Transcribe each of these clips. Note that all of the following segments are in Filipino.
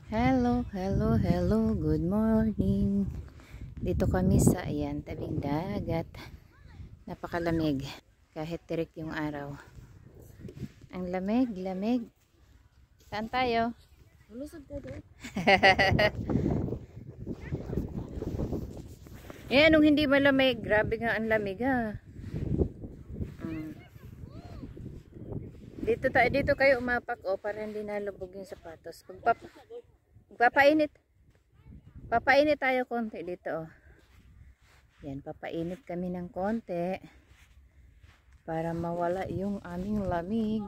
Hello, hello, hello. Good morning. Dito kami sa tabing dagat. Napakalamig. Kahit tirik yung araw. Ang lamig, lamig. Saan tayo? Lulusog tayo doon. Anong hindi malamig? Grabe nga ang lamig Dito kayo umapak para hindi nalubog yung sapatos. Papainit tayo konti dito Yan, papainit kami ng konti para mawala yung aming lamig.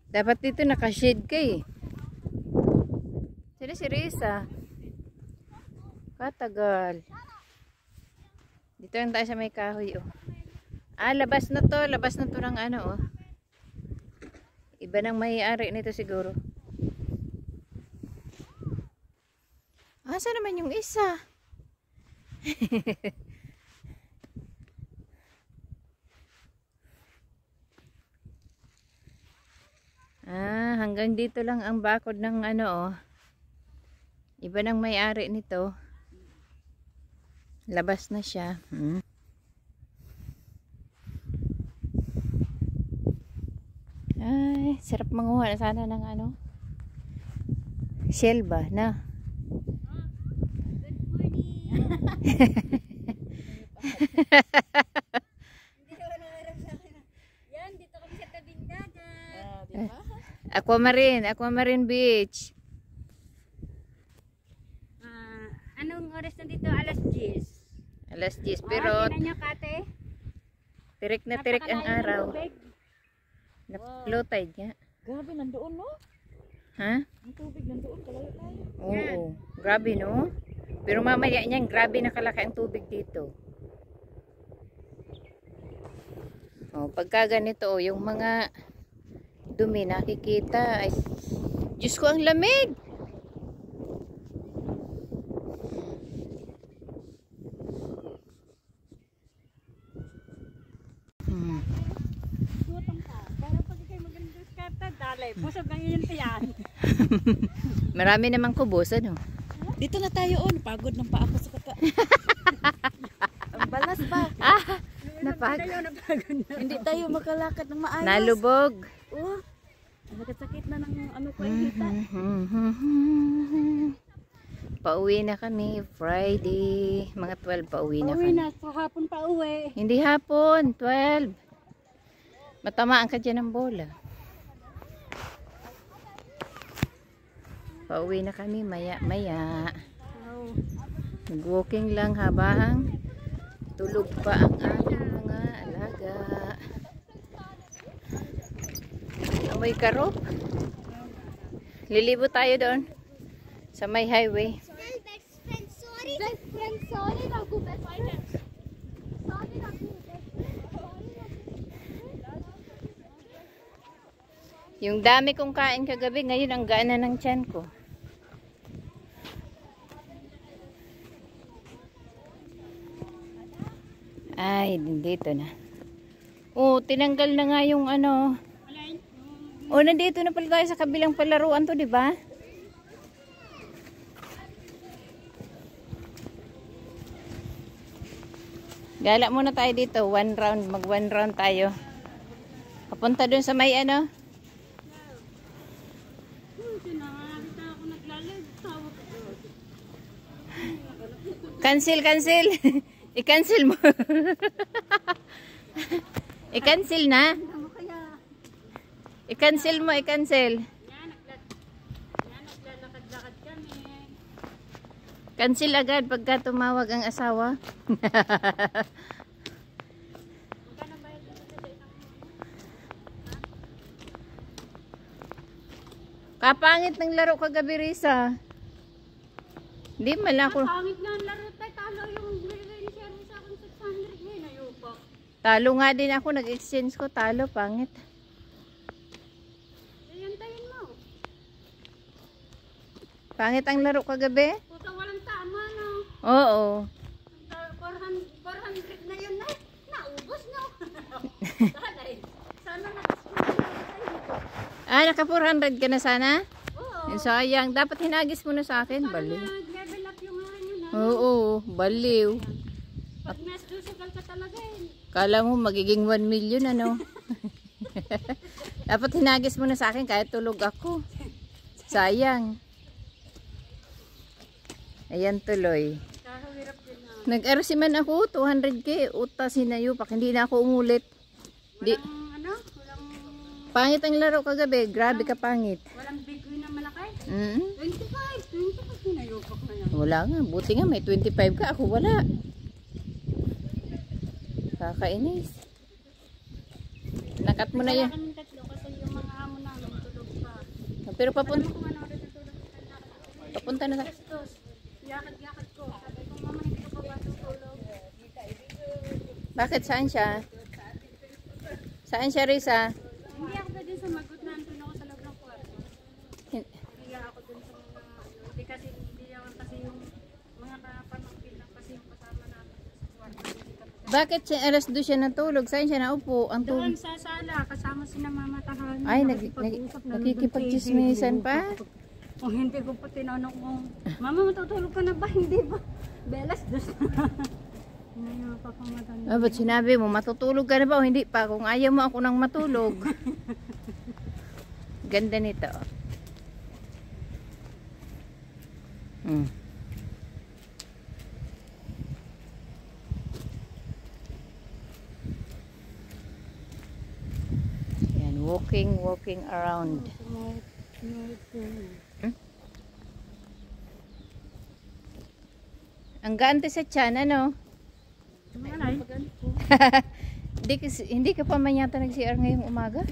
Dapat dito naka-shade ka Sino si Risa? Katagal. Dito lang tayo sa may kahoy labas na to ng Iba nang may-ari nito siguro. Saan naman yung isa? Hanggang dito lang ang bakod ng Iba nang may-ari nito. Labas na siya. Ay, sarap manguha na sana ng shell ba na? Yan, dito kami sa tabing dagat. Aquamarine Beach. Anong oras na dito? Alas 10. Alas 10 pero tingnan nyo, Kate. tirik na tirik ang araw. Low tide nga. Grabe, nandoon no? Ha? Ang tubig nandoon, kalayo tayo. Oo, grabe no? Pero mamaya niyan, grabe na kalaki ang tubig dito. Pagka ganito, yung mga dumi nakikita. Ay, Diyos ko, ang lamig! Busog ang iyong tiyan. Marami namang kubos, Dito na tayo, pagod ng paa ko sa kaka. Ang balas ba? Napagod na. Hindi tayo makalakad ng maayos. Nalubog. Sakit na ng ko yung hita. Pauwi na kami Friday. Mga 12 pauwi na kami. Pauwi na, sa hapon pa uwi. Hindi hapon, 12. Matamaan ka dyan ng bola. Pauwi na kami maya-maya. Nag-walking lang habang tulog pa ang aming mga alaga. Amoy karop. Lilibo tayo doon sa may highway. Yung dami kong kain kagabi, ngayon ang gaan na ng tiyan ko. Ay, dito na. Tinanggal na nga yung nandito na pala tayo sa kabilang palaruan to, di ba? Gala muna tayo dito, mag 1 round tayo. Papunta dun sa may Cancel. I-cancel mo. I-cancel na. I-cancel mo, i-cancel. Naglalakad-lakad kami. Cancel agad pagka tumawag ang asawa. Kapangit ng laro kagabi, Risa. Hindi man ako. Pangit nga ang laro tayo. Talo yung share mo sa akin 600 ngayon. Ayupa. Talo nga din ako. Nag-exchange ko. Talo. Pangit. Iyantayin mo. Pangit ang laro kagabi? Puta, walang tama, no? Oo. 400 na yun na. Naubos, no? Sana Naka 400 ka na sana? Oo. Sayang. Dapat hinagis mo na sa akin. Baliw. Level up yung ano na. Oo, baliw. Pag nas-dusugal ka talaga eh. Kala mo magiging 1 million ano. Dapat hinagis mo na sa akin kahit tulog ako. Sayang. Ayan tuloy. Kahirap din na. Nag-arasiman ako, 200k. Uta sinayupak. Hindi na ako umulit. Di, Walang pangit ang laro kagabi. Grabe ka pangit. walang big win na malaki. 25 sinayupak na yan. Wala nga. Buti nga may 25 ka. Ako wala. Kakainis. Nakat mo na yan. Kaming tatlo kasi yung mga amo namin tulog pa. Pero Kung ano oras na tulog papunta na sa... yakad ko. Sabi ko, mama, hindi ko pa ba tutulog? Bakit? Saan siya? Saan siya, Risa? Hindi ako ba din sumagot na andun ako sa loob ng kwarto. Hin- Hindi ako dun sa mga ano. Hindi kasi yung mga kapamangkin lang kasi yung kasama namin sa kwarto. Hindi kami Bakit siya alas 2 siya natulog? Saan siya naupo? Ang doon tulog. sa sala, kasama si na Mama Tahan. Ay, Nakikipag-usap na nakikipag-chismisan pa? Kung hindi ko pa tinanong kung, Mama, matutulog ka na ba? Hindi ba? Belas, dos na. Hindi nga papamatanda. Ah, ba't sinabi mo, matutulog ka na ba o hindi pa? Kung ayaw mo ako nang matulog. Ganda nito. Hmm. Yan, walking around. Hmm? Ang gaante sa tiyan, ano? Malay. Hindi ka pa man yata nag-CR ngayong umaga?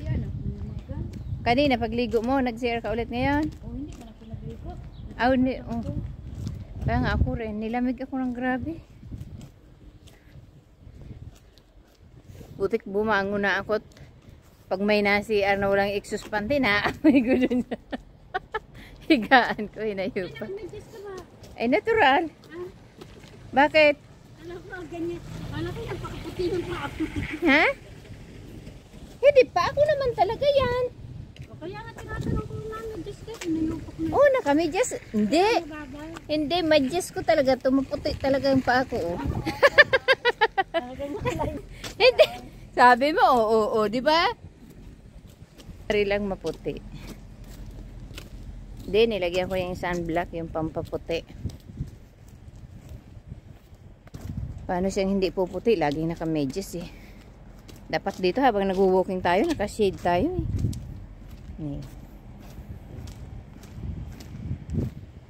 Kanina, pagligo mo, nag-CR ka ulit ngayon? Oh, hindi man ako nagligo. Ah, hindi. Oh. Kaya nga ako rin. Nilamig ako ng grabe. Butik bumangon na ako. Pag may na-CR na walang exhaust pan din, may gulo na. Higaan ko, hinayupa. Nag-miss ka ba? Ay, natural. Ah, Bakit? alam ko, ganyan. Alam ko yan, pakaputi ng pa ako. Ha? Hindi pa. Ako naman talaga yan. O kaya nga tinatanong ko na, nag-miss ka, inayupak na. Oh, nakamedyas. Hindi. Babay. Hindi, medyas ko talaga. Tumuputi talaga yung paa ko. Oh. Talagang makalay. Hindi. Sabi mo, oo, di ba? Pari lang maputi. Hindi, nilagyan ko yung sunblock, yung pampaputi. Paano siyang hindi puputi? Laging naka-medyas eh. Dapat dito habang nag-walking tayo, naka-shade tayo eh. Ni.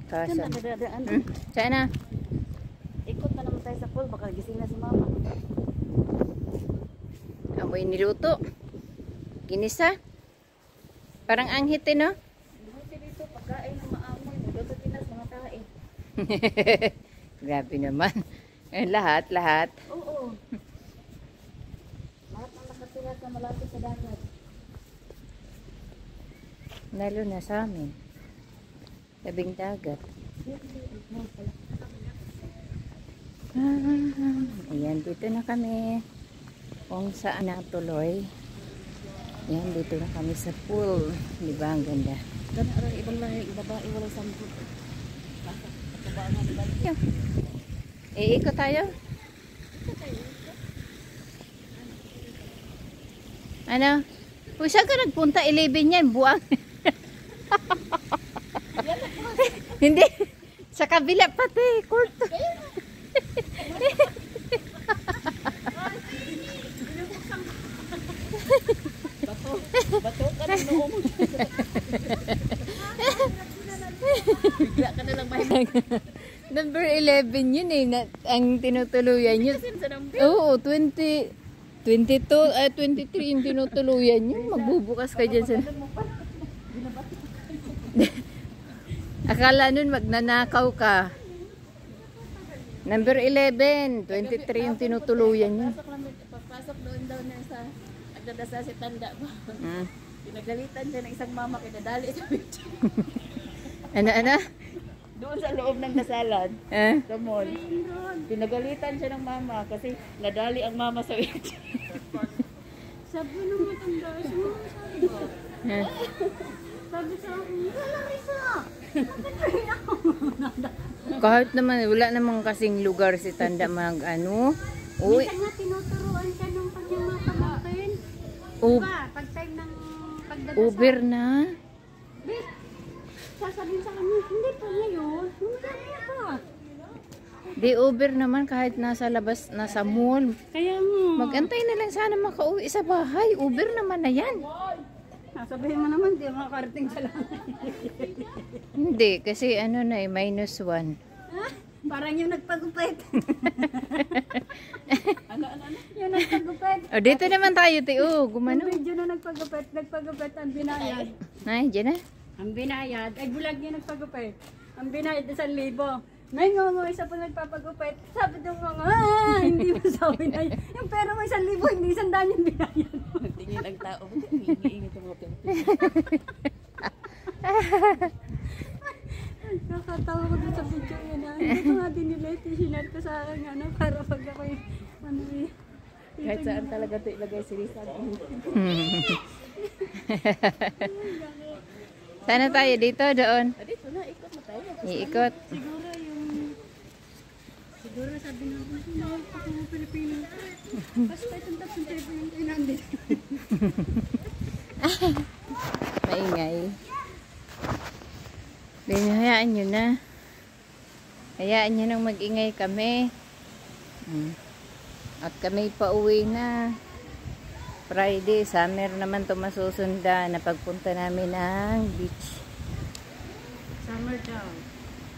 Kaso. Saan na? Ikot na naman tayo sa pool, baka gising na si Mama. Amoy niluto. Ginisa. Parang anghit eh, no? Buti dito, pagkain ng maamoy, mulo sa Pinas, mga tae. Grabe naman. Lahat. Oo. Lahat ng nakatira sa malapit sa dagat. Lalo na sa amin. Tabing dagat. Ayan, dito na kami. Kung saan natuloy. Ayan, dito na kami sa pool. Di ba? Ang ganda. Gana arang ibang lahi, babae wala sampot. Yan. Iikot tayo. Ano? Kung saan ka nagpunta, 11 yan. Buwang. Hindi. Sa kabila pati. Kurto. Bato ka ng noong. Bigla ka na lang mahilig. Number 11 yun eh. Ang tinutuluyan yun. Oo, 23 yung tinutuluyan yun. Magbubukas ka dyan sa... Akala nun magnanakaw ka. Number 11, 23 yung tinutuluyan yun. Pagpasok doon daw niya sa nagdadasa si Tanda ba? Pinagalitan siya ng isang mama kinadali sa picture. Ano? Doon sa loob ng dasalan, Eh? sa mall. Pinagalitan siya ng mama kasi nadali ang mama sa picture. Sabi nung matanda, sabi Eh? sa akin, wala Risa. Kahit naman, wala namang kasing lugar si Tanda mag ano. Uy, Minsan nga tinuturuan siya nung kanyang mga pamangkin. Ub- Diba? Pag time ng pagdadasal. Uber na. Be, sasabihin sa kanya, hindi pa ngayon. Mamaya pa. Di Uber naman kahit nasa labas, nasa mall. Kaya mo. Magantay na lang sana makauwi sa bahay. Uber naman na yan. Sabihin mo naman, di makakarating sa lang. Hindi, kasi ano na eh, -1. Parang yung nagpagupit. Ano? Yung nagpagupit. O, dito naman tayo, Tio. Gumano. Yung video na nagpagupit ang binayad. Ay, dyan na. Ang binayad, ay bulag niya nagpagupit. Ang binayad 1,000. May ngongo, isa pa nagpapagupit. Sabi ng mga, hindi mo sabi na yun. Yung pera mo 1,000, hindi 100 yung binayad mo. Tingin ang tao, hindi ang mga Pilipino. Nakatawa ko dun sa video yun. Hindi ko nga dinilate, sinare ko sa akin ano, para pag ako yung, ano eh. Kahit saan talaga ito ilagay si Risa. Sana tayo dito, doon. Dito na, ikot na tayo. Iikot. Siguro sabi nga ko, sinawag pa ko mga Pilipino. Basta itong tapos tayo po yung inandit. Maingay. Hayaan nyo na. Hayaan nyo nang mag-ingay kami. At kami pa uwi na. Friday, summer naman ito masusunda na pagpunta namin ng beach. Summer daw.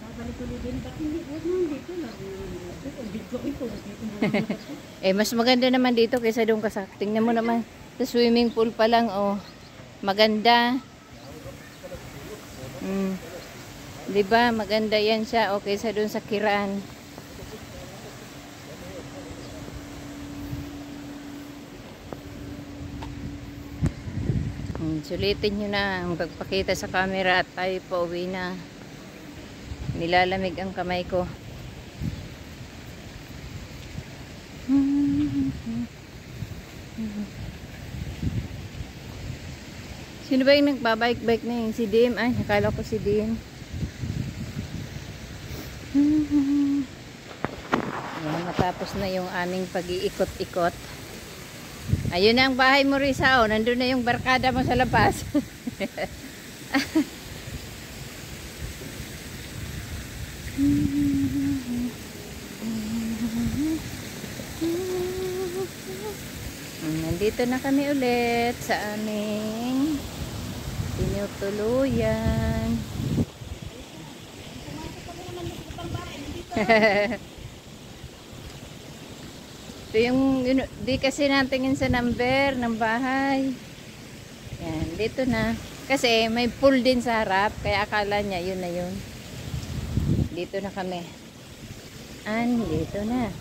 Babalik ulit din. Ba't hindi? Huwag naman dito lang. Dito ito. Eh, mas maganda naman dito kaysa doon ka sa... Tingnan mo naman, sa swimming pool pa lang, oh. Maganda. Diba? Maganda yan siya. Okay sa doon sa Kiran. Sulitin nyo na ang pagpakita sa camera at tayo pa uwi na. Nilalamig ang kamay ko. Sino ba yung nagbabike-bike na yung si Dim? Ay, nakala ko si Dim. Ayan, matapos na yung aming pag-iikot-ikot. Ayun na ang bahay mo, Risa. Oh. Nandun na yung barkada mo sa labas. Nandito na kami ulit sa aming tinutuluyan. Ito yung, di kasi natingin sa number ng bahay. Yan, dito na. Kasi may pool din sa harap, kaya akala niya yun na yun. Dito na kami. Dito na.